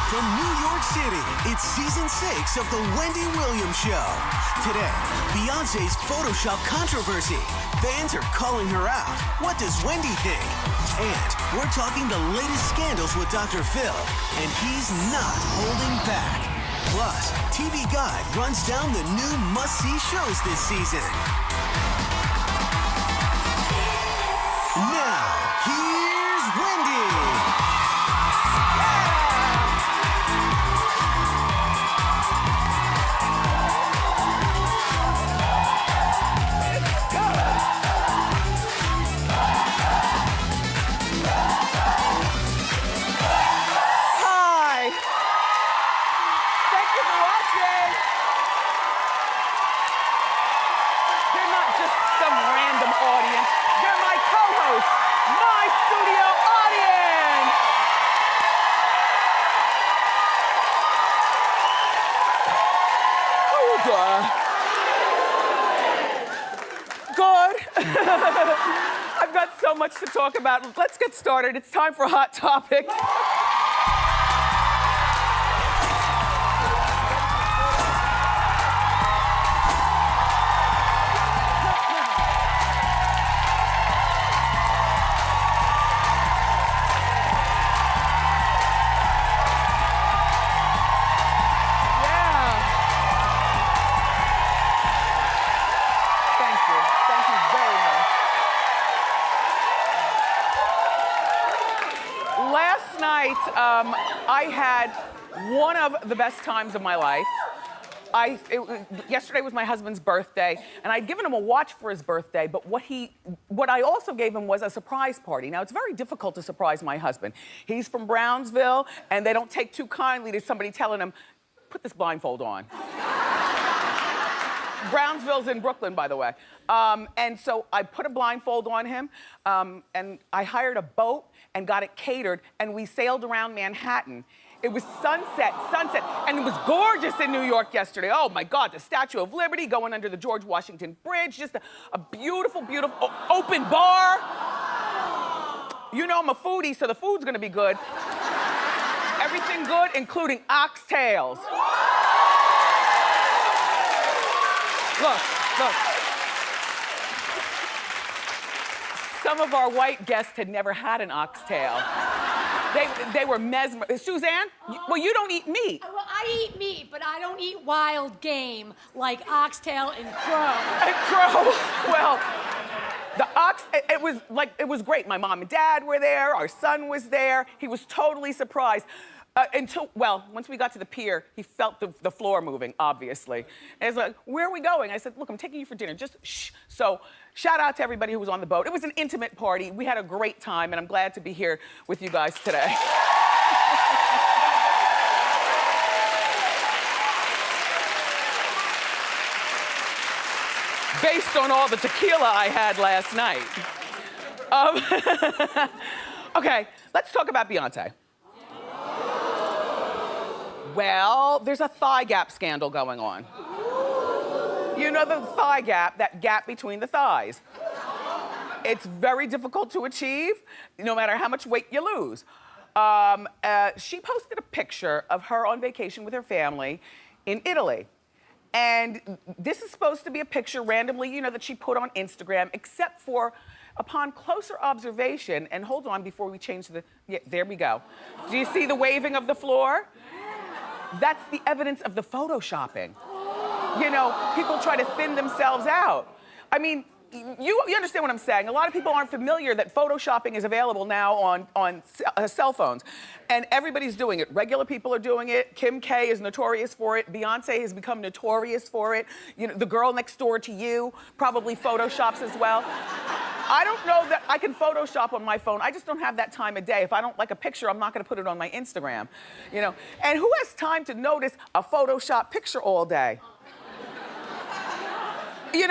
From New York City, it's season 6 of The Wendy Williams Show. Today, Beyonce's Photoshop controversy. Fans are calling her out. What does Wendy think? And we're talking the latest scandals with Dr. Phil, and he's not holding back. Plus, TV Guide runs down the new must-see shows this season. Now, here's Wendy. I've got so much to talk about. Let's get started. It's time for Hot Topics. I had one of the best times of my life. Yesterday was my husband's birthday, and I'd given him a watch for his birthday, but what I also gave him was a surprise party. Now, it's very difficult to surprise my husband. He's from Brownsville, and they don't take too kindly to somebody telling him, put this blindfold on. Brownsville's in Brooklyn, by the way. And so I put a blindfold on him, and I hired a boat and got it catered, and we sailed around Manhattan. It was sunset, and it was gorgeous in New York yesterday. Oh my God, the Statue of Liberty, going under the George Washington Bridge, just a beautiful, beautiful open bar. You know I'm a foodie, so the food's gonna be good. Everything good, including oxtails. Look. Some of our white guests had never had an oxtail. They were mesmerized. Suzanne, well, you don't eat meat. Well, I eat meat, but I don't eat wild game like oxtail and crow. And crow. Well, it was great. My mom and dad were there. Our son was there. He was totally surprised. Once we got to the pier, he felt the floor moving, obviously. And he's like, where are we going? I said, look, I'm taking you for dinner, just shh. So shout out to everybody who was on the boat. It was an intimate party. We had a great time, and I'm glad to be here with you guys today. Based on all the tequila I had last night. Okay, let's talk about Beyonce. Well, there's a thigh gap scandal going on. You know the thigh gap, that gap between the thighs. It's very difficult to achieve, no matter how much weight you lose. She posted a picture of her on vacation with her family in Italy. And this is supposed to be a picture randomly, that she put on Instagram, except for upon closer observation, and hold on before we change there we go. Do you see the waving of the floor? That's the evidence of the photoshopping. People try to thin themselves out. I mean, you understand what I'm saying. A lot of people aren't familiar that photoshopping is available now on cell phones. And everybody's doing it. Regular people are doing it. Kim K is notorious for it. Beyonce has become notorious for it. The girl next door to you probably photoshops as well. I don't know that I can Photoshop on my phone. I just don't have that time of day. If I don't like a picture, I'm not gonna put it on my Instagram, And who has time to notice a Photoshop picture all day? Would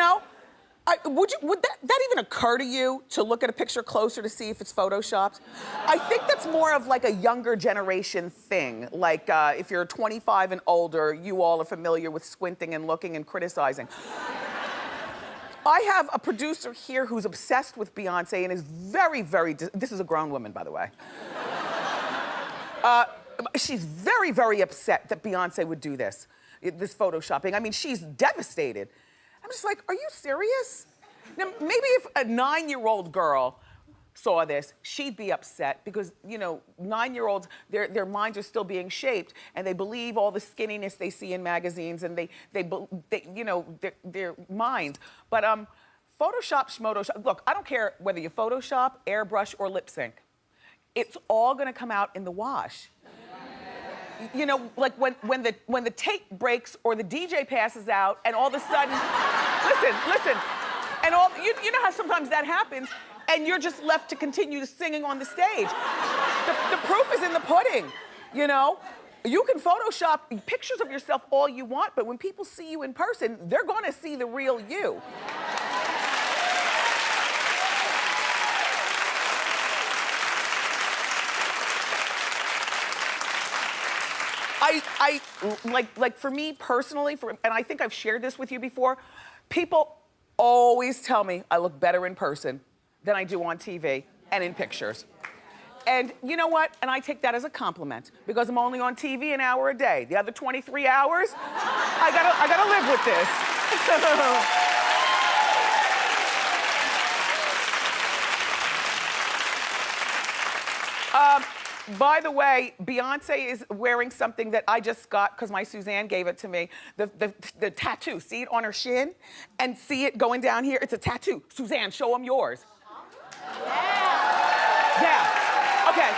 that even occur to you to look at a picture closer to see if it's photoshopped? I think that's more of like a younger generation thing. Like if you're 25 and older, you all are familiar with squinting and looking and criticizing. I have a producer here who's obsessed with Beyonce and is very, very, this is a grown woman, by the way. She's very, very upset that Beyonce would do this photoshopping. I mean, she's devastated. I'm just like, are you serious? Now, maybe if a 9-year-old girl saw this, she'd be upset because, you know, 9-year-olds, their minds are still being shaped and they believe all the skinniness they see in magazines and they you know, their minds. But Photoshop, schmotoshop, look, I don't care whether you Photoshop, airbrush, or lip sync. It's all gonna come out in the wash. You know, like when the tape breaks or the DJ passes out and all of a sudden, listen, and you know how sometimes that happens and you're just left to continue singing on the stage. The proof is in the pudding, you know? You can Photoshop pictures of yourself all you want, but when people see you in person, they're gonna see the real you. Like for me personally, and I think I've shared this with you before, people always tell me I look better in person than I do on TV and in pictures. And you know what? And I take that as a compliment because I'm only on TV an hour a day. The other 23 hours, I gotta live with this. By the way, Beyonce is wearing something that I just got because my Suzanne gave it to me. The tattoo, see it on her shin? And see it going down here? It's a tattoo. Suzanne, show them yours. Yeah, okay.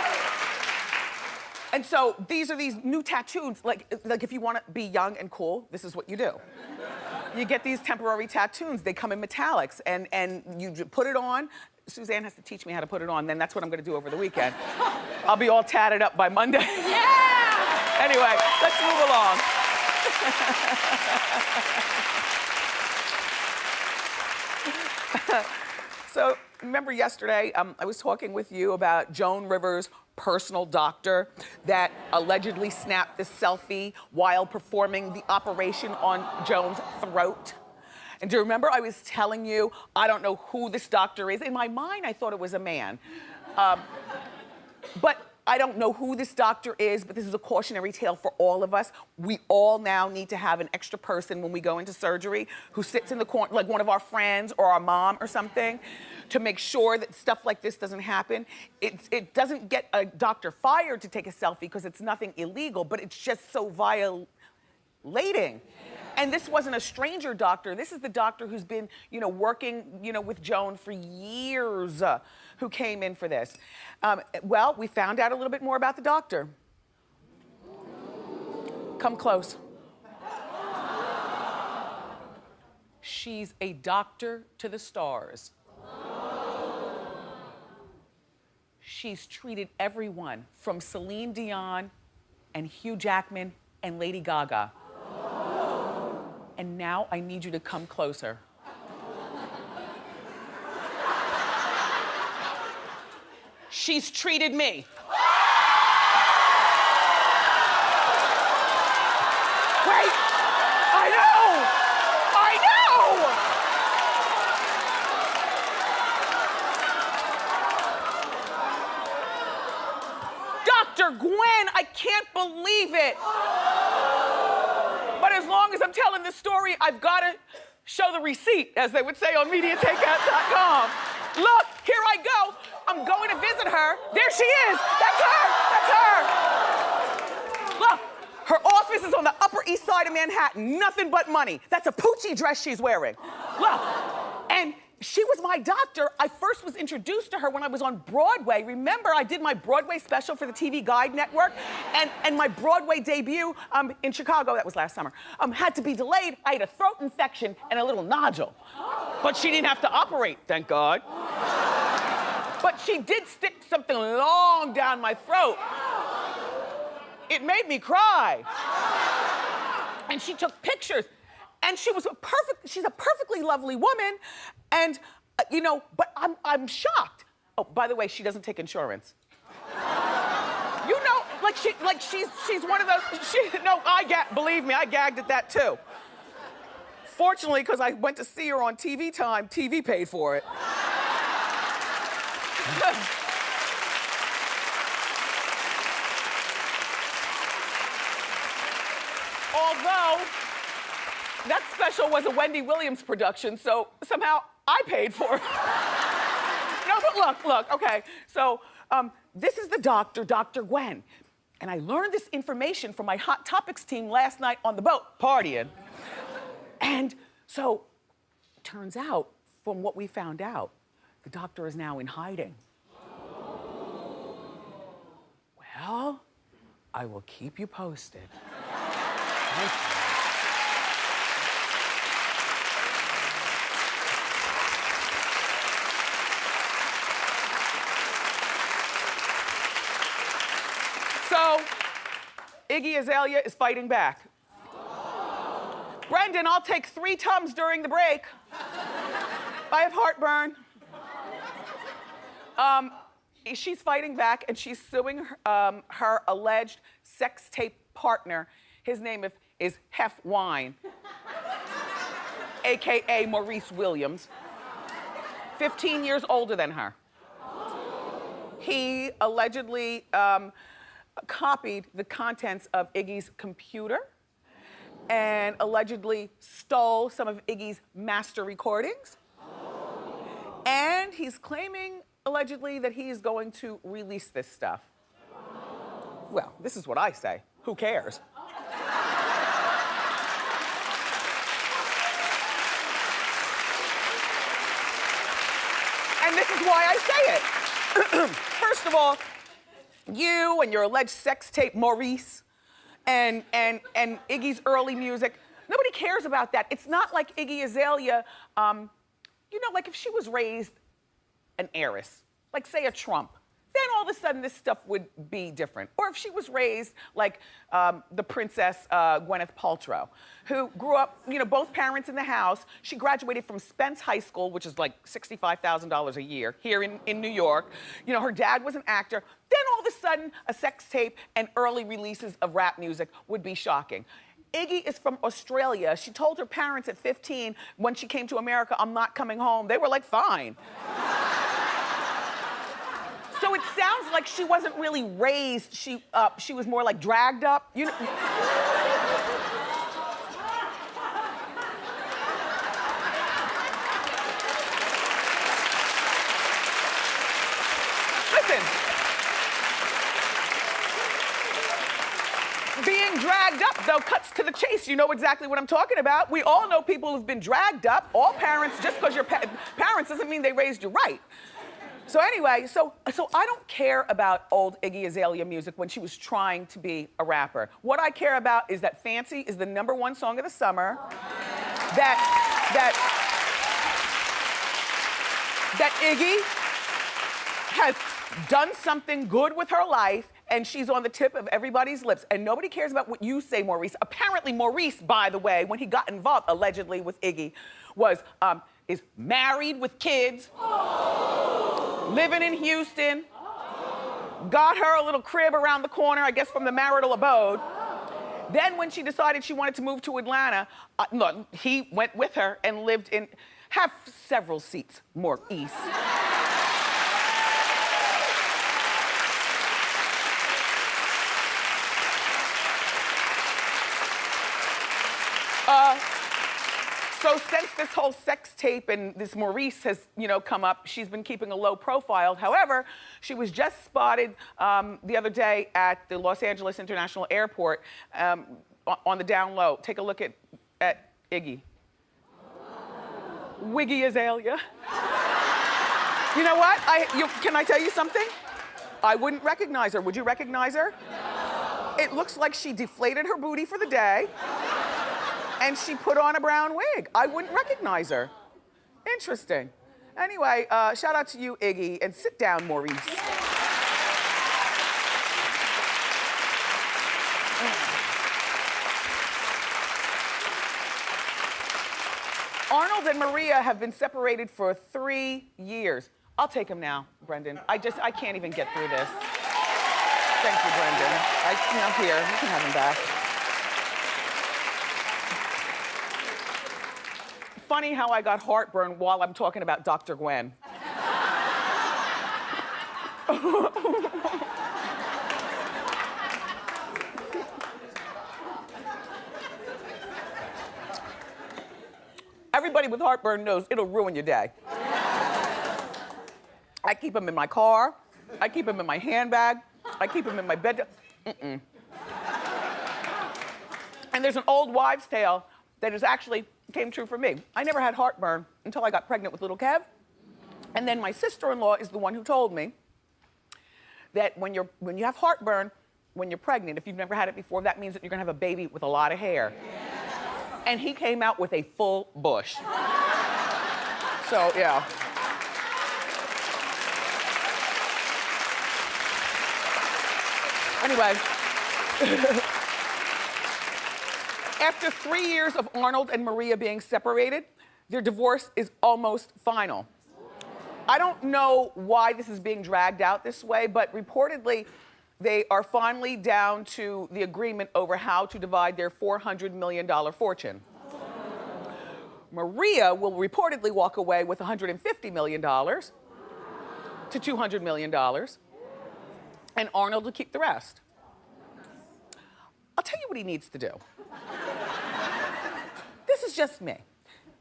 And so these are these new tattoos. Like if you want to be young and cool, this is what you do. You get these temporary tattoos. They come in metallics and you put it on. Suzanne has to teach me how to put it on, then that's what I'm gonna do over the weekend. I'll be all tatted up by Monday. Yeah! Anyway, let's move along. So, remember yesterday, I was talking with you about Joan Rivers' personal doctor that allegedly snapped this selfie while performing the operation on Joan's throat? And do you remember I was telling you, I don't know who this doctor is. In my mind, I thought it was a man. But I don't know who this doctor is, but this is a cautionary tale for all of us. We all now need to have an extra person when we go into surgery who sits in the corner, like one of our friends or our mom or something, to make sure that stuff like this doesn't happen. It doesn't get a doctor fired to take a selfie because it's nothing illegal, but it's just so violating. And this wasn't a stranger doctor. This is the doctor who's been, you know, working, you know, with Joan for years, who came in for this. Well, we found out a little bit more about the doctor. Come close. She's a doctor to the stars. She's treated everyone from Celine Dion and Hugh Jackman and Lady Gaga. And now I need you to come closer. She's treated me. Wait, I know! Dr. Gwen, I can't believe it. But as long as I'm telling this story, I've got to show the receipt, as they would say on MediaTakeout.com. Look, here I go. I'm going to visit her. There she is. That's her. Look, her office is on the Upper East Side of Manhattan. Nothing but money. That's a Poochie dress she's wearing. Look, and she was my doctor. I first was introduced to her when I was on Broadway. Remember, I did my Broadway special for the TV Guide Network, and my Broadway debut in Chicago, that was last summer, had to be delayed. I had a throat infection and a little nodule. But she didn't have to operate, thank God. But she did stick something long down my throat. It made me cry. And she took pictures. And she's a perfectly lovely woman. And, you know, but I'm shocked. Oh, by the way, she doesn't take insurance. You know, she's one of those, believe me, I gagged at that too. Fortunately, because I went to see her on TV Time, TV paid for it. Although, that special was a Wendy Williams production, so somehow I paid for it. No, but look, okay. So, this is the doctor, Dr. Gwen. And I learned this information from my Hot Topics team last night on the boat, partying. And so, turns out, from what we found out, the doctor is now in hiding. Well, I will keep you posted. Thank you. So, Iggy Azalea is fighting back. Brendan, I'll take 3 Tums during the break. I have heartburn. She's fighting back and she's suing her alleged sex tape partner. His name is Hef Wine, AKA Maurice Williams, 15 years older than her. He allegedly copied the contents of Iggy's computer and allegedly stole some of Iggy's master recordings. And he's claiming, allegedly, that he is going to release this stuff. Well, this is what I say. Who cares? And this is why I say it. First of all, you and your alleged sex tape, Maurice, and Iggy's early music, nobody cares about that. It's not like Iggy Azalea, you know, like if she was raised an heiress, like say a Trump, then all of a sudden this stuff would be different. Or if she was raised like the princess Gwyneth Paltrow, who grew up, you know, both parents in the house. She graduated from Spence High School, which is like $65,000 a year here in New York. You know, her dad was an actor. Then all of a sudden, a sex tape and early releases of rap music would be shocking. Iggy is from Australia. She told her parents at 15, when she came to America, I'm not coming home. They were like, fine. So it sounds like she wasn't really raised. She was more like dragged up. You know. Listen. Being dragged up, though, cuts to the chase. You know exactly what I'm talking about. We all know people who've been dragged up. All parents, just because you're parents doesn't mean they raised you right. So anyway, so I don't care about old Iggy Azalea music when she was trying to be a rapper. What I care about is that Fancy is the #1 song of the summer. That Iggy has done something good with her life and she's on the tip of everybody's lips. And nobody cares about what you say, Maurice. Apparently Maurice, by the way, when he got involved allegedly with Iggy, is married with kids. Living in Houston, got her a little crib around the corner, I guess from the marital abode. Then when she decided she wanted to move to Atlanta, he went with her and lived in, have several seats more east. So since this whole sex tape and this Maurice has, you know, come up, she's been keeping a low profile. However, she was just spotted the other day at the Los Angeles International Airport on the down low. Take a look at Iggy. Wiggy Azalea. You know what? Can I tell you something? I wouldn't recognize her. Would you recognize her? No. It looks like she deflated her booty for the day. And she put on a brown wig. I wouldn't recognize her. Interesting. Anyway, shout out to you, Iggy, and sit down, Maurice. Arnold and Maria have been separated for 3 years. I'll take him now, Brendan. I can't even get through this. Thank you, Brendan. Here, you can have him back. Funny how I got heartburn while I'm talking about Dr. Gwen. everybody with heartburn knows it'll ruin your day. I keep them in my car. I keep them in my handbag. I keep them in my bed. And there's an old wives' tale that is actually came true for me. I never had heartburn until I got pregnant with little Kev. And then my sister-in-law is the one who told me that when you have heartburn, when you're pregnant, if you've never had it before, that means that you're gonna have a baby with a lot of hair. And he came out with a full bush. So, yeah. Anyway. After 3 years of Arnold and Maria being separated, their divorce is almost final. I don't know why this is being dragged out this way, but reportedly, they are finally down to the agreement over how to divide their $400 million fortune. Maria will reportedly walk away with $150 million to $200 million, and Arnold will keep the rest. I'll tell you what he needs to do. This is just me.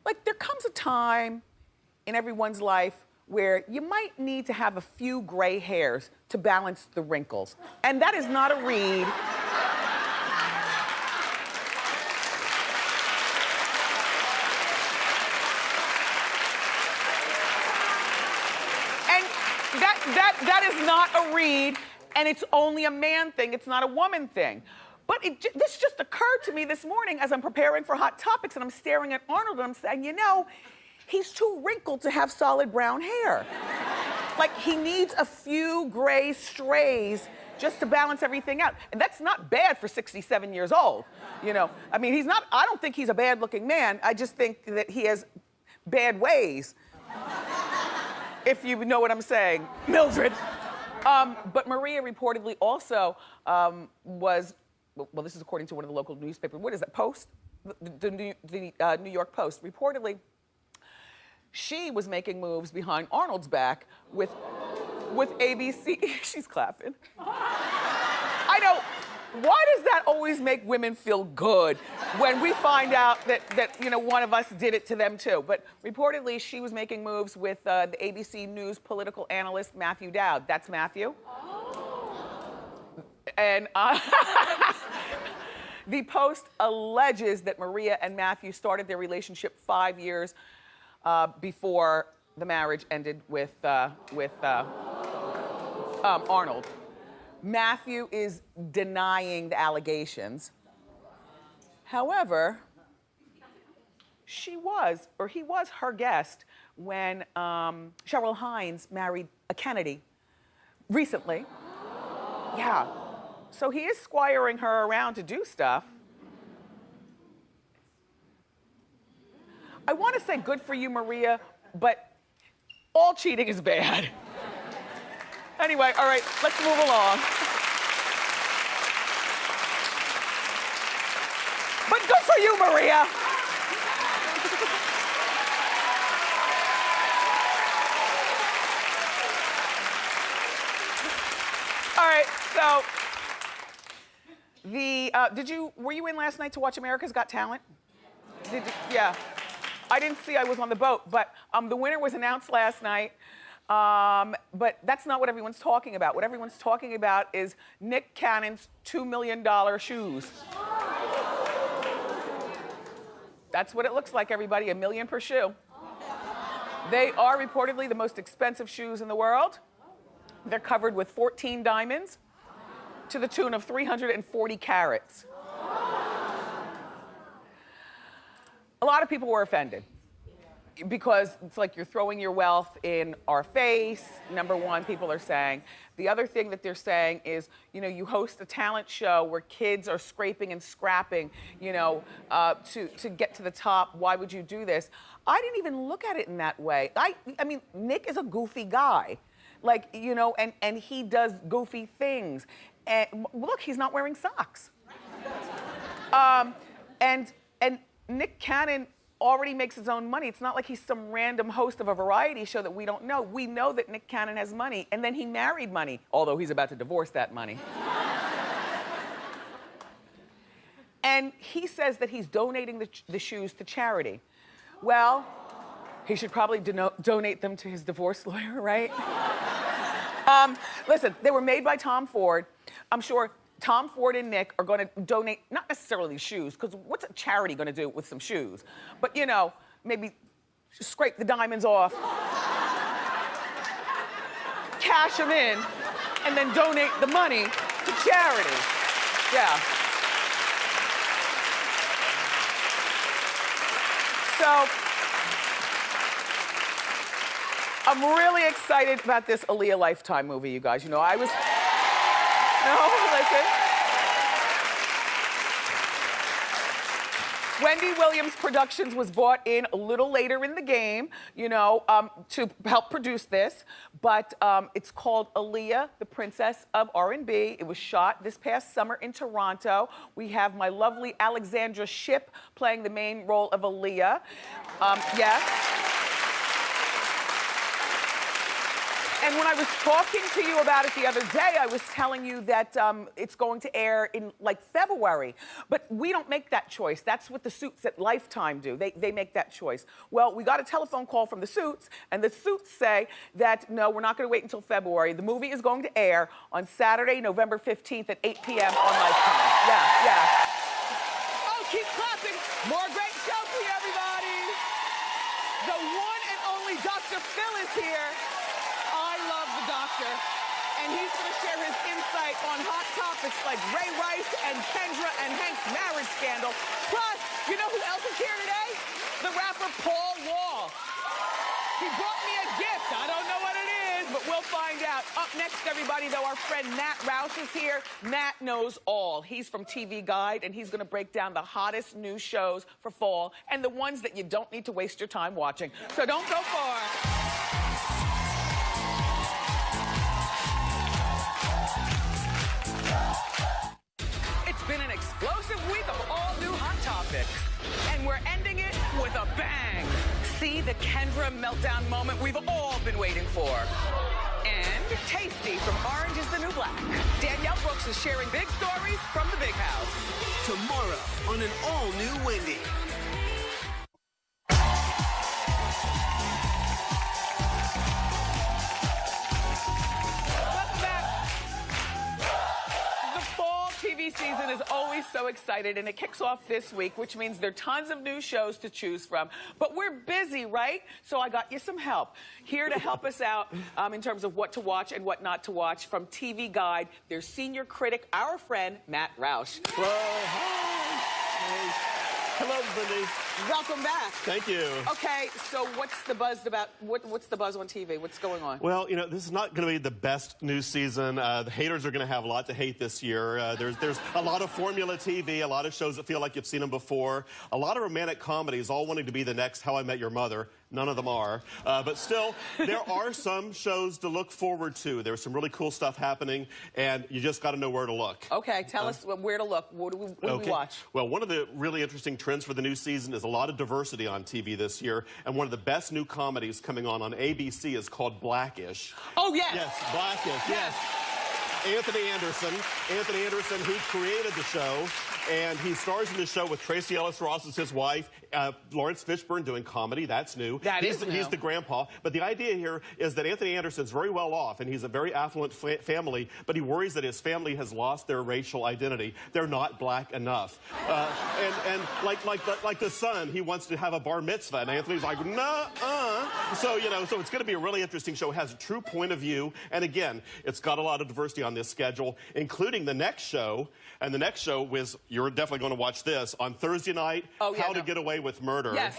Like, there comes a time in everyone's life where you might need to have a few gray hairs to balance the wrinkles. And that is not a read. And that is not a read, and it's only a man thing, it's not a woman thing. But this just occurred to me this morning as I'm preparing for Hot Topics, and I'm staring at Arnold, and I'm saying, you know, he's too wrinkled to have solid brown hair. Like, he needs a few gray strays just to balance everything out. And that's not bad for 67 years old, you know? I mean, I don't think he's a bad-looking man. I just think that he has bad ways, if you know what I'm saying, Mildred. But Maria reportedly also was, well, this is according to one of the local newspapers. What is that, Post? The New York Post. Reportedly, she was making moves behind Arnold's back with ABC. She's clapping. I know. Why does that always make women feel good when we find out that you know, one of us did it to them too? But reportedly, she was making moves with the ABC News political analyst Matthew Dowd. That's Matthew. And the Post alleges that Maria and Matthew started their relationship 5 years before the marriage ended with Arnold. Matthew is denying the allegations. However, he was her guest when Cheryl Hines married a Kennedy recently. Yeah. So he is squiring her around to do stuff. I want to say good for you, Maria, but all cheating is bad. Anyway, all right, let's move along. But good for you, Maria. All right, so were you in last night to watch America's Got Talent? Did you? Yeah. I didn't see, I was on the boat, but the winner was announced last night. But that's not what everyone's talking about. What everyone's talking about is Nick Cannon's $2 million shoes. That's what it looks like, everybody, $1 million per shoe. They are reportedly the most expensive shoes in the world. They're covered with 14 diamonds to the tune of 340 carats. A lot of people were offended because it's like you're throwing your wealth in our face, number one, people are saying. The other thing that they're saying is, you know, you host a talent show where kids are scraping and scrapping, you know, to get to the top. Why would you do this? I didn't even look at it in that way. I mean, Nick is a goofy guy. Like, you know, and he does goofy things. And look, he's not wearing socks. And Nick Cannon already makes his own money. It's not like he's some random host of a variety show that we don't know. We know that Nick Cannon has money, and then he married money, although he's about to divorce that money. And he says that he's donating the shoes to charity. Well, he should probably donate them to his divorce lawyer, right? Listen, they were made by Tom Ford. I'm sure Tom Ford and Nick are gonna donate, not necessarily shoes, because what's a charity gonna do with some shoes? But you know, maybe scrape the diamonds off, cash them in, and then donate the money to charity. Yeah. So, I'm really excited about this Aaliyah Lifetime movie, you guys. You know, I was, no, listen. Wendy Williams Productions was brought in a little later in the game, you know, to help produce this. But it's called Aaliyah, the Princess of R&B. It was shot this past summer in Toronto. We have my lovely Alexandra Shipp playing the main role of Aaliyah. Yes. And when I was talking to you about it the other day, I was telling you that it's going to air in like February. But we don't make that choice. That's what the Suits at Lifetime do. They make that choice. Well, we got a telephone call from the Suits, and the Suits say that, no, we're not going to wait until February. The movie is going to air on Saturday, November 15th at 8 p.m. on Lifetime. Yeah. Oh, keep clapping. More great show for you, everybody. The one and only Dr. Phil is here. I love the doctor, and he's going to share his insight on hot topics like Ray Rice and Kendra and Hank's marriage scandal. Plus, you know who else is here today? The rapper Paul Wall. He brought me a gift. I don't know what it is, but we'll find out. Up next, everybody, though, our friend Matt Roush is here. Matt knows all. He's from TV Guide, and he's going to break down the hottest new shows for fall and the ones that you don't need to waste your time watching. So don't go far. Been an explosive week of all new hot topics, and we're ending it with a bang. See the Kendra meltdown moment we've all been waiting for. And Tasty from Orange is the New Black. Danielle Brooks is sharing big stories from the big house. Tomorrow on an all-new Wendy. TV season is always so excited, and it kicks off this week, which means there are tons of new shows to choose from. But we're busy, right? So I got you some help. Here to help us out in terms of what to watch and what not to watch from TV Guide, their senior critic, our friend, Matt Roush. Hello, hi. Hey. Hello, Wendy. Welcome back. Thank you. Okay, so what's the buzz about? What's the buzz on TV? What's going on? Well, you know, this is not going to be the best news season. The haters are going to have a lot to hate this year. There's a lot of formula TV, a lot of shows that feel like you've seen them before, a lot of romantic comedies, all wanting to be the next How I Met Your Mother. None of them are. But still, there are some shows to look forward to. There's some really cool stuff happening, and you just got to know where to look. Okay, tell us where to look. What do we watch? Well, one of the really interesting trends for the new season is a lot of diversity on TV this year, and one of the best new comedies coming on ABC is called Blackish. Oh, yes. Yes, Blackish, yes. Anthony Anderson, who created the show, and he stars in the show with Tracy Ellis Ross as his wife, Lawrence Fishburne doing comedy. That's new. He's the grandpa. But the idea here is that Anthony Anderson's very well off, and he's a very affluent family, but he worries that his family has lost their racial identity. They're not black enough. And like the son, he wants to have a bar mitzvah, and Anthony's like, nah. So, you know, so it's going to be a really interesting show. It has a true point of view, and again, it's got a lot of diversity on this schedule, including the next show. And the next show was, you're definitely going to watch this, on Thursday night, How to Get Away with Murder. Yes.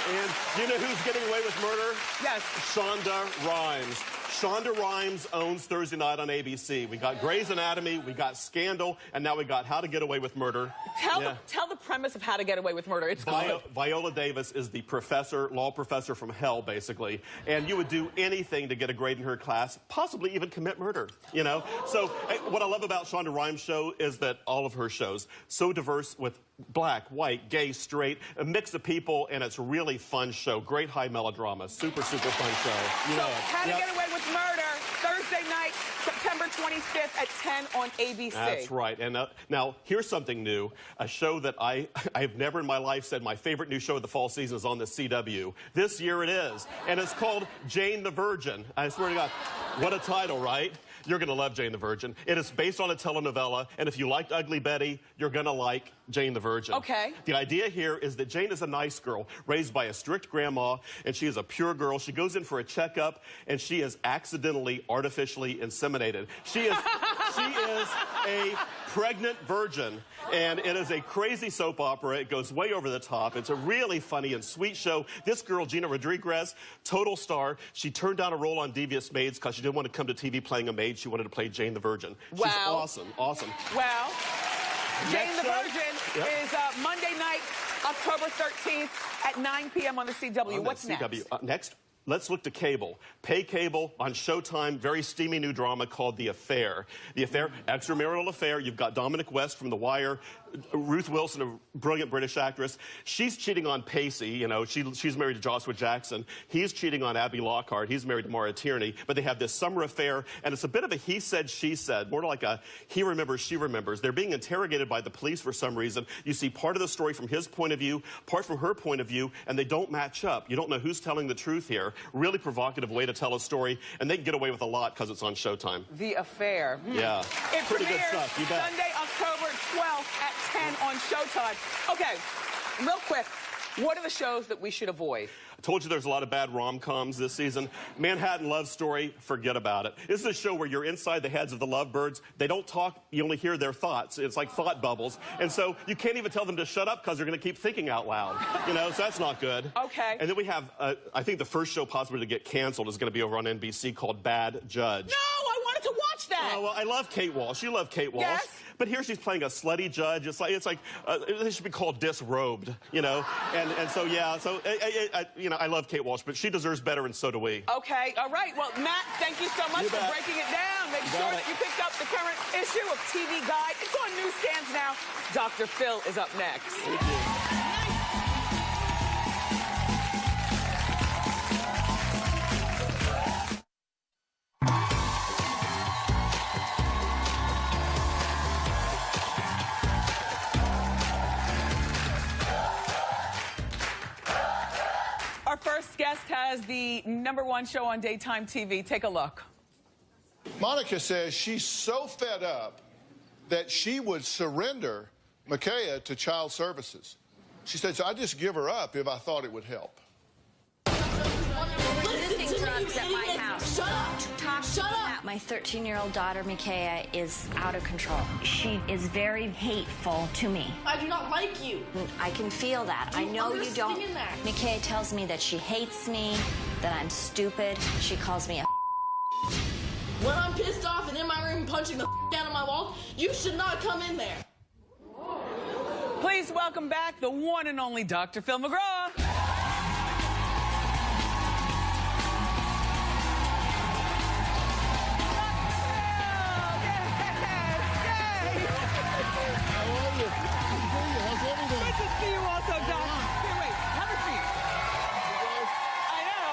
And you know who's getting away with murder? Yes. Shonda Rhimes. Shonda Rhimes owns Thursday night on ABC. We got Grey's Anatomy, we got Scandal, and now we got How to Get Away with Murder. Tell the premise of How to Get Away with Murder. It's good. Viola Davis is the law professor from hell, basically. And you would do anything to get a grade in her class, possibly even commit murder, you know? So what I love about Shonda Rhimes' show is that all of her shows, so diverse with black, white, gay, straight, a mix of people, and it's a really fun show. Great high melodrama. Super, super fun show. You know it. How to Get Away with Murder, Thursday night, September 25th. 5th at 10 on ABC. That's right. And now, here's something new. A show that I have never in my life said my favorite new show of the fall season is on the CW. This year it is. And it's called Jane the Virgin. I swear to God. What a title, right? You're going to love Jane the Virgin. It is based on a telenovela, and if you liked Ugly Betty, you're going to like Jane the Virgin. Okay. The idea here is that Jane is a nice girl, raised by a strict grandma, and she is a pure girl. She goes in for a checkup, and she is accidentally, artificially inseminated. She is a pregnant virgin, and it is a crazy soap opera. It goes way over the top. It's a really funny and sweet show. This girl, Gina Rodriguez, total star. She turned down a role on Devious Maids because she didn't want to come to TV playing a maid. She wanted to play Jane the Virgin. Wow. She's awesome, awesome. Well, Jane the show? Virgin is Monday night, October 13th at 9 p.m. on the CW. On What's the CW. next? Next, let's look to cable. Pay cable on Showtime, very steamy new drama called The Affair. The Affair, extramarital affair. You've got Dominic West from The Wire, Ruth Wilson, a brilliant British actress. She's cheating on Pacey, you know, she's married to Joshua Jackson. He's cheating on Abby Lockhart. He's married to Maura Tierney. But they have this summer affair, and it's a bit of a he said, she said, more like a he remembers, she remembers. They're being interrogated by the police for some reason. You see part of the story from his point of view, part from her point of view, and they don't match up. You don't know who's telling the truth here. Really provocative way to tell a story, and they can get away with a lot because it's on Showtime. The Affair. Yeah. It Pretty good premieres stuff. You bet. Sunday, October 12th at 10 on Showtime. Okay, real quick, what are the shows that we should avoid? I told you there's a lot of bad rom-coms this season. Manhattan Love Story, forget about it. This is a show where you're inside the heads of the lovebirds. They don't talk, you only hear their thoughts. It's like thought bubbles. And so you can't even tell them to shut up because they're going to keep thinking out loud. You know, so that's not good. Okay. And then we have, I think the first show possibly to get canceled is going to be over on NBC called Bad Judge. No, I wanted to watch that. Oh, well, I love Kate Walsh. You love Kate Walsh. Yes. But here she's playing a slutty judge. It's like it should be called disrobed, you know. And so yeah, so you know, I love Kate Walsh, but she deserves better, and so do we. Okay, all right. Well, Matt, thank you so much for breaking it down. Make sure that you picked up the current issue of TV Guide. It's on newsstands now. Dr. Phil is up next. Thank you. Our first guest has the #1 show on daytime TV. Take a look. Monica says she's so fed up that she would surrender Micaiah to child services. She says, I'd just give her up if I thought it would help. Using drugs at my house. Shut up! Shut up! My 13-year-old daughter, Micaiah, is out of control. She is very hateful to me. I do not like you. I can feel that. I know you don't. understand that. Micaiah tells me that she hates me, that I'm stupid. She calls me a When I'm pissed off and in my room punching the out of my wall, you should not come in there. Please welcome back the one and only Dr. Phil McGraw. Good to see you also, Doc. Here, wait, have a seat. I know.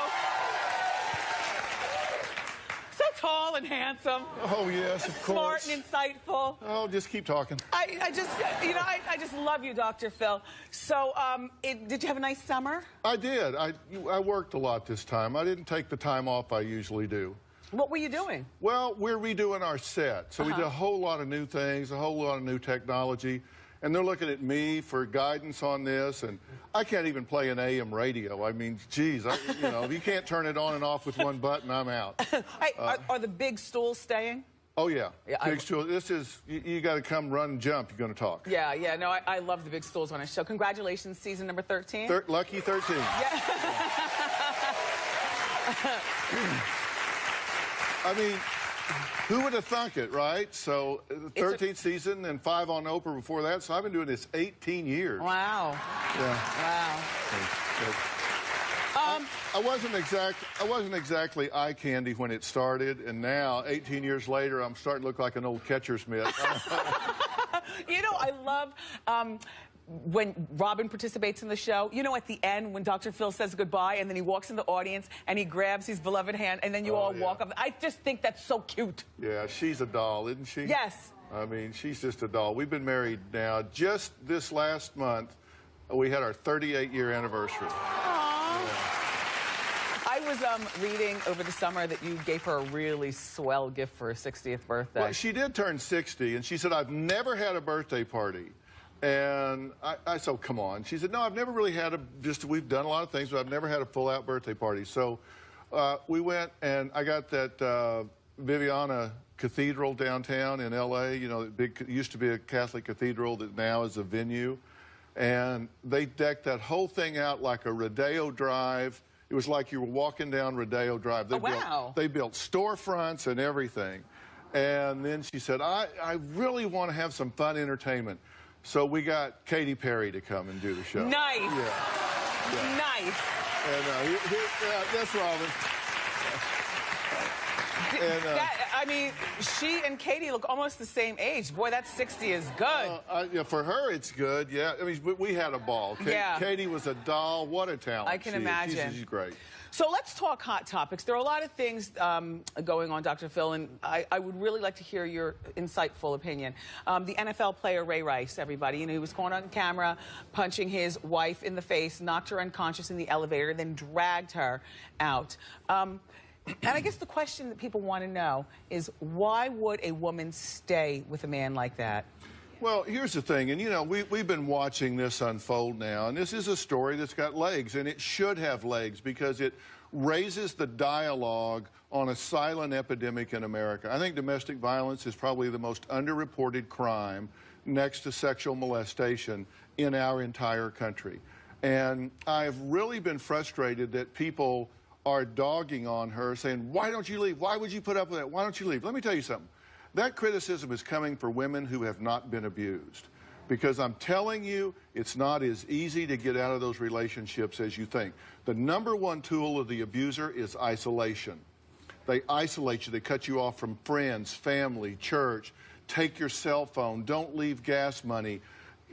So tall and handsome. Oh, yes, of course. Smart and insightful. Oh, just keep talking. I just, you know, I just love you, Dr. Phil. So, did you have a nice summer? I did. I worked a lot this time. I didn't take the time off I usually do. What were you doing? Well, we're redoing our set. So we did a whole lot of new things, a whole lot of new technology. And they're looking at me for guidance on this. And I can't even play an AM radio. I mean, geez, you know, if you can't turn it on and off with one button, I'm out. Hey, are the big stools staying? Oh, yeah. Big stool. This is, you got to come run and jump. You're going to talk. Yeah, yeah. No, I love the big stools on our show. Congratulations, season number 13. Lucky 13. Yeah. I mean, who would have thunk it, right? So, 13th season and 5 on Oprah before that. So I've been doing this 18 years. Wow. Yeah. Wow. I wasn't exactly eye candy when it started, and now, 18 years later, I'm starting to look like an old catcher's mitt. You know, I love when Robin participates in the show, you know, at the end when Dr. Phil says goodbye and then he walks in the audience and he grabs his beloved hand and then you all walk up. I just think that's so cute. Yeah, she's a doll, isn't she? Yes. I mean, she's just a doll. We've been married now. Just this last month, we had our 38-year anniversary. Aww. Yeah. I was reading over the summer that you gave her a really swell gift for her 60th birthday. Well, she did turn 60, and she said, I've never had a birthday party. And I said, oh, come on. She said, no, I've never really had we've done a lot of things, but I've never had a full-out birthday party. So we went, and I got that Viviana Cathedral downtown in L.A., you know, it used to be a Catholic cathedral that now is a venue. And they decked that whole thing out like a Rodeo Drive. It was like you were walking down Rodeo Drive. They built storefronts and everything. And then she said, I really want to have some fun entertainment. So we got Katy Perry to come and do the show. Nice. Yeah. Nice. And that's Robin. And, I mean, she and Katy look almost the same age. Boy, that 60 is good. Yeah, for her, it's good. Yeah, I mean, we had a ball. Katy was a doll. What a talent! I can imagine. She's great. So let's talk hot topics. There are a lot of things going on, Dr. Phil, and I would really like to hear your insightful opinion. The NFL player Ray Rice, everybody, you know, he was caught on camera punching his wife in the face, knocked her unconscious in the elevator, then dragged her out. And I guess the question that people want to know is, why would a woman stay with a man like that? Well, here's the thing, and you know, we've been watching this unfold now, and this is a story that's got legs, and it should have legs because it raises the dialogue on a silent epidemic in America. I think domestic violence is probably the most underreported crime next to sexual molestation in our entire country. And I've really been frustrated that people are dogging on her, saying, why don't you leave? Why would you put up with that? Why don't you leave? Let me tell you something. That criticism is coming for women who have not been abused. Because I'm telling you, it's not as easy to get out of those relationships as you think. The #1 tool of the abuser is isolation. They isolate you. They cut you off from friends, family, church, take your cell phone, don't leave gas money,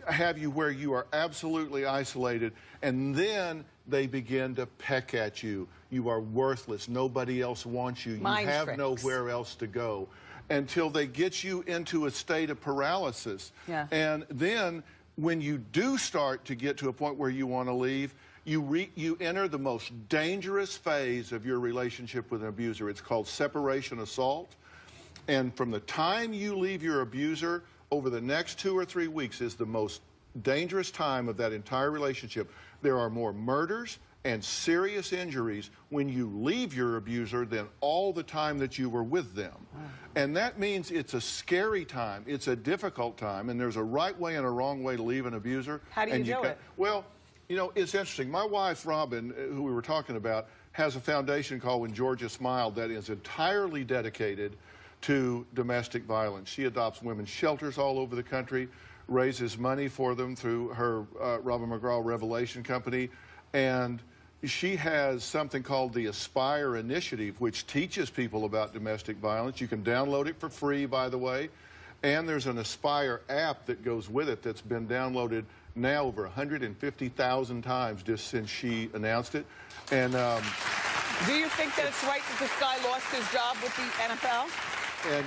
have you where you are absolutely isolated, and then they begin to peck at you. You are worthless. Nobody else wants you. You have nowhere else to go, until they get you into a state of paralysis. Yeah. And then when you do start to get to a point where you want to leave, you enter the most dangerous phase of your relationship with an abuser. It's called separation assault. And from the time you leave your abuser, over the next 2 or 3 weeks is the most dangerous time of that entire relationship. There are more murders and serious injuries when you leave your abuser than all the time that you were with them. And that means it's a scary time, it's a difficult time, and there's a right way and a wrong way to leave an abuser. How do you do it? Well, you know, it's interesting. My wife, Robin, who we were talking about, has a foundation called When Georgia Smiled that is entirely dedicated to domestic violence. She adopts women's shelters all over the country, raises money for them through her Robin McGraw Revelation Company, and she has something called the Aspire Initiative, which teaches people about domestic violence. You can download it for free, by the way, and there's an Aspire app that goes with it that's been downloaded now over 150,000 times just since she announced it. And do you think that it's right that this guy lost his job with the NFL? And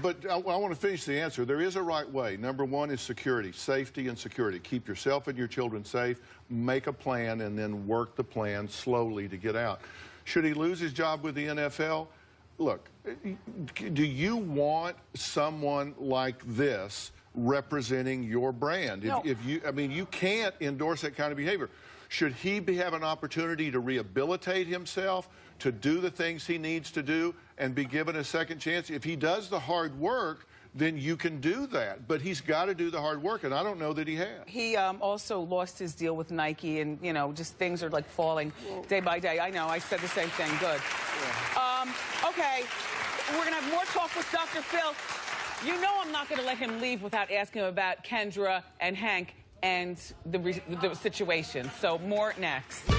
but I want to finish the answer. There is a right way. #1 is security, safety and security. Keep yourself and your children safe, make a plan, and then work the plan slowly to get out. Should he lose his job with the NFL? Look, do you want someone like this representing your brand? No. I mean, you can't endorse that kind of behavior. Should he have an opportunity to rehabilitate himself, to do the things he needs to do, and be given a second chance? If he does the hard work, then you can do that. But he's got to do the hard work, and I don't know that he has. He also lost his deal with Nike, and, you know, just things are, like, falling day by day. I know, I said the same thing. Good. Yeah. Okay, we're going to have more talk with Dr. Phil. You know I'm not going to let him leave without asking him about Kendra and Hank and the situation. So more next. It's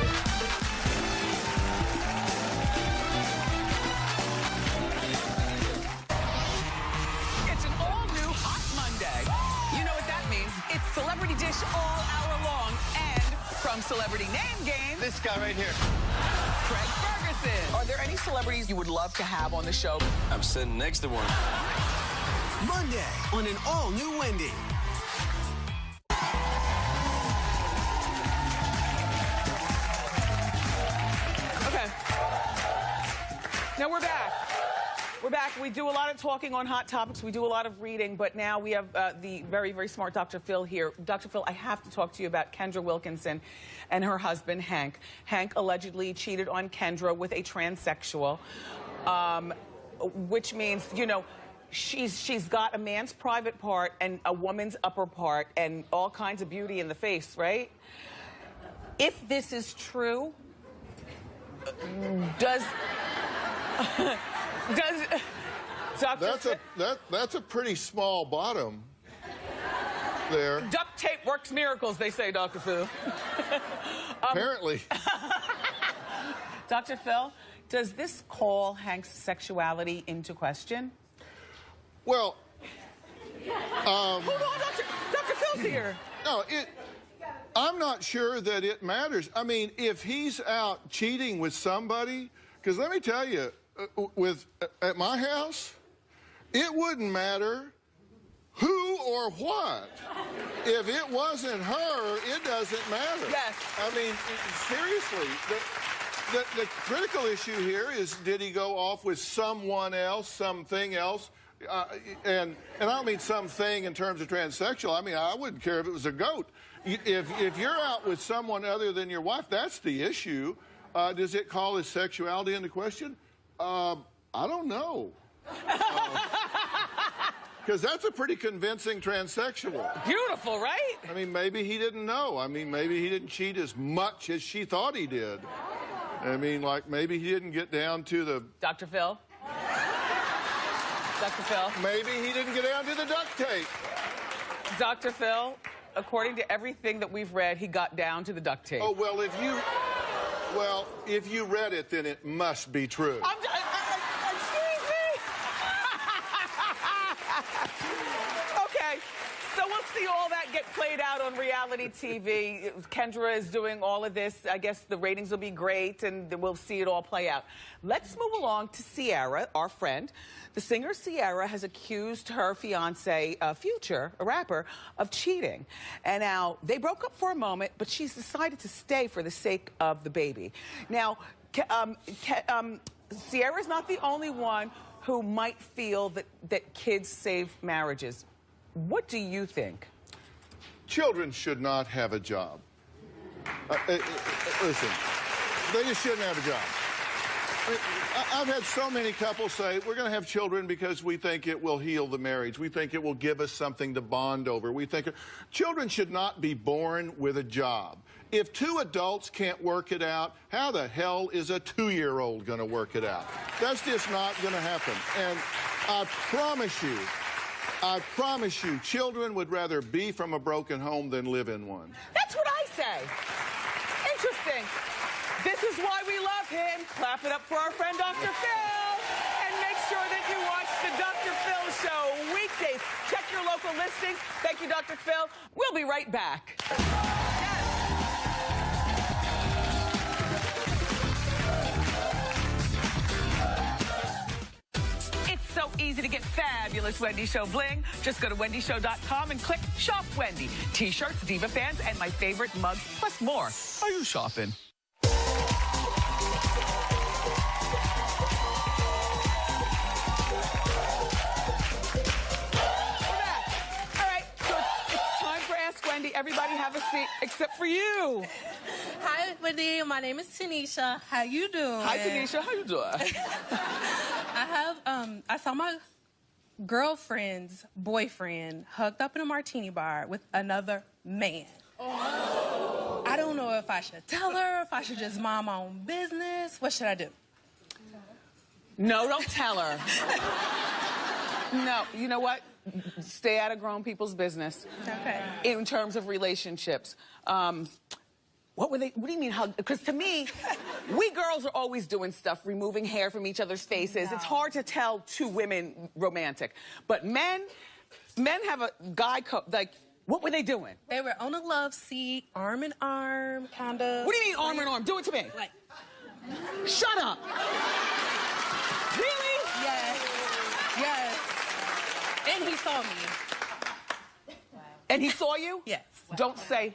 an all-new Hot Monday. You know what that means. It's Celebrity Dish dish all hour long. And from Celebrity Name Game, this guy right here. Craig Ferguson. Are there any celebrities you would love to have on the show? I'm sitting next to one. Monday on an all-new Wendy. Okay. Now we're back. We're back. We do a lot of talking on hot topics. We do a lot of reading, but now we have the very, very smart Dr. Phil here. Dr. Phil, I have to talk to you about Kendra Wilkinson and her husband, Hank. Hank allegedly cheated on Kendra with a transsexual, which means, you know, she's got a man's private part and a woman's upper part and all kinds of beauty in the face, right? If this is true, does Dr. That's a pretty small bottom there. Duct tape works miracles, they say, Dr. Phil. Apparently. Dr. Phil, does this call Hank's sexuality into question? Well, hold on, Dr. Phil's here. No, I'm not sure that it matters. I mean, if he's out cheating with somebody, because let me tell you, at my house, it wouldn't matter who or what. If it wasn't her, it doesn't matter. Yes. I mean, seriously, the critical issue here is, did he go off with someone else, something else? And I don't mean something in terms of transsexual. I mean, I wouldn't care if it was a goat. If you're out with someone other than your wife, that's the issue. Does it call his sexuality into question? I don't know. Because that's a pretty convincing transsexual. Beautiful, right? I mean, maybe he didn't know. I mean, maybe he didn't cheat as much as she thought he did. I mean, like, maybe he didn't get down to the... Dr. Phil? Dr. Phil? Maybe he didn't get down to the duct tape. Dr. Phil, according to everything that we've read, he got down to the duct tape. Oh, well, if you read it, then it must be true. Excuse me? Okay, so we'll see all that get played out on reality TV. Kendra is doing all of this. I guess the ratings will be great, and we'll see it all play out. Let's move along to Ciara, our friend. The singer Ciara has accused her fiance, Future, a rapper, of cheating. And now, they broke up for a moment, but she's decided to stay for the sake of the baby. Now, Ciara's not the only one who might feel that kids save marriages. What do you think? Children should not have a job. Listen, they just shouldn't have a job. I've had so many couples say, we're going to have children because we think it will heal the marriage. We think it will give us something to bond over. We think children should not be born with a job. If two adults can't work it out, how the hell is a 2-year-old going to work it out? That's just not going to happen. And I promise you, children would rather be from a broken home than live in one. That's what I say. Interesting. This is why we love him. Clap it up for our friend Dr. Phil. And make sure that you watch the Dr. Phil Show weekdays. Check your local listings. Thank you, Dr. Phil. We'll be right back. It's so easy to get fabulous Wendy Show bling. Just go to wendyshow.com and click Shop Wendy. T-shirts, Diva fans, and my favorite mugs, plus more. Are you shopping? Everybody have a seat except for you. Hi, Wendy. My name is Tanisha. How you doing? Hi, Tanisha. How you doing? I saw my girlfriend's boyfriend hooked up in a martini bar with another man. Oh. I don't know if I should tell her, if I should just mind my own business. What should I do? No, don't tell her. No, you know what? Stay out of grown people's business. Okay. In terms of relationships. What do you mean hug? Because to me, we girls are always doing stuff, removing hair from each other's faces. No. It's hard to tell two women romantic. But men have a guy code, like, What were they doing? They were on a love seat, arm in arm, kind of. What do you mean arm in arm? Do it to me. Like. Shut up. Really? Yes. Yes. And he saw me. And he saw you? Yes. Don't say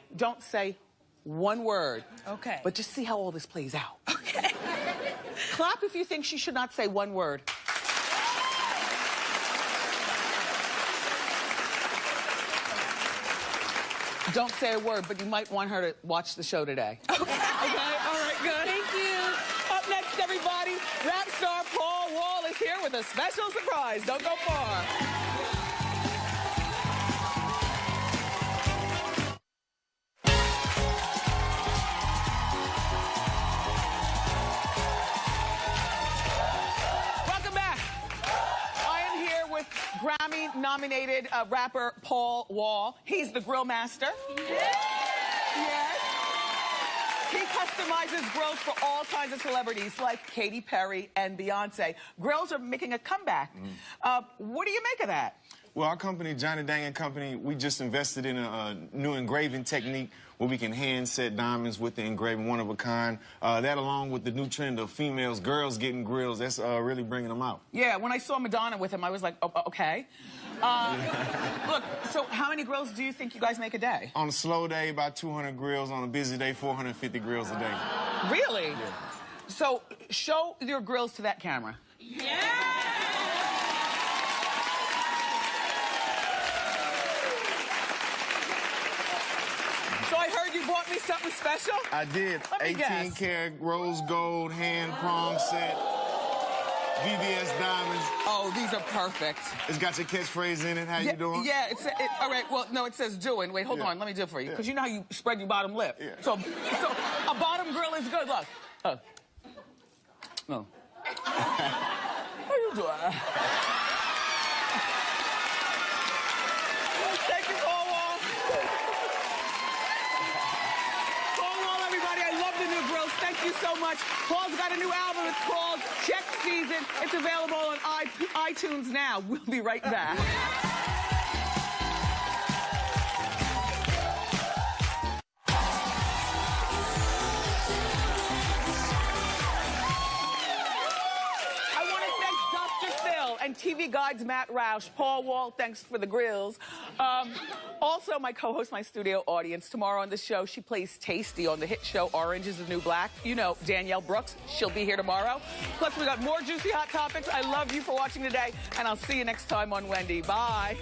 one word. Okay. But just see how all this plays out. Okay. Clap if you think she should not say one word. Don't say a word, but you might want her to watch the show today. Okay. Okay, all right, good. Thank you. Up next, everybody, rap star Paul Wall is here with a special surprise. Don't go far. Welcome back. I am here with Grammy-nominated rapper Paul Wall. He's the grill master. Yes. He customizes grills for all kinds of celebrities like Katy Perry and Beyonce. Grills are making a comeback. What do you make of that? Well, our company, Johnny Dang & Company, we just invested in a new engraving technique where we can hand set diamonds with the engraving, one of a kind. That along with the new trend of girls getting grills, that's really bringing them out. Yeah, when I saw Madonna with him, I was like, oh, okay. Look, so how many grills do you think you guys make a day? On a slow day, about 200 grills. On a busy day, 450 grills a day. Really? Yeah. So show your grills to that camera. Yeah! So I heard you bought me something special? I did. Let me 18 karat rose gold hand prong set. VVS diamonds. Oh, these are perfect. It's got your catchphrase in it. How you doing? Yeah, all right, well, no, it says doing. Wait, hold on, let me do it for you. Because you know how you spread your bottom lip. Yeah. So a bottom grill is good. Look. No. How you doing? Thank you, Paul Wall. Paul Wall, everybody. I love the new grills. Thank you so much. Paul's got a new album. It's called Check Season. It's available on iTunes now. We'll be right back. And TV Guide's Matt Roush. Paul Wall, thanks for the grills. Also, my co-host, my studio audience. Tomorrow on the show, she plays Tasty on the hit show Orange is the New Black. You know, Danielle Brooks. She'll be here tomorrow. Plus, we got more juicy hot topics. I love you for watching today, and I'll see you next time on Wendy. Bye.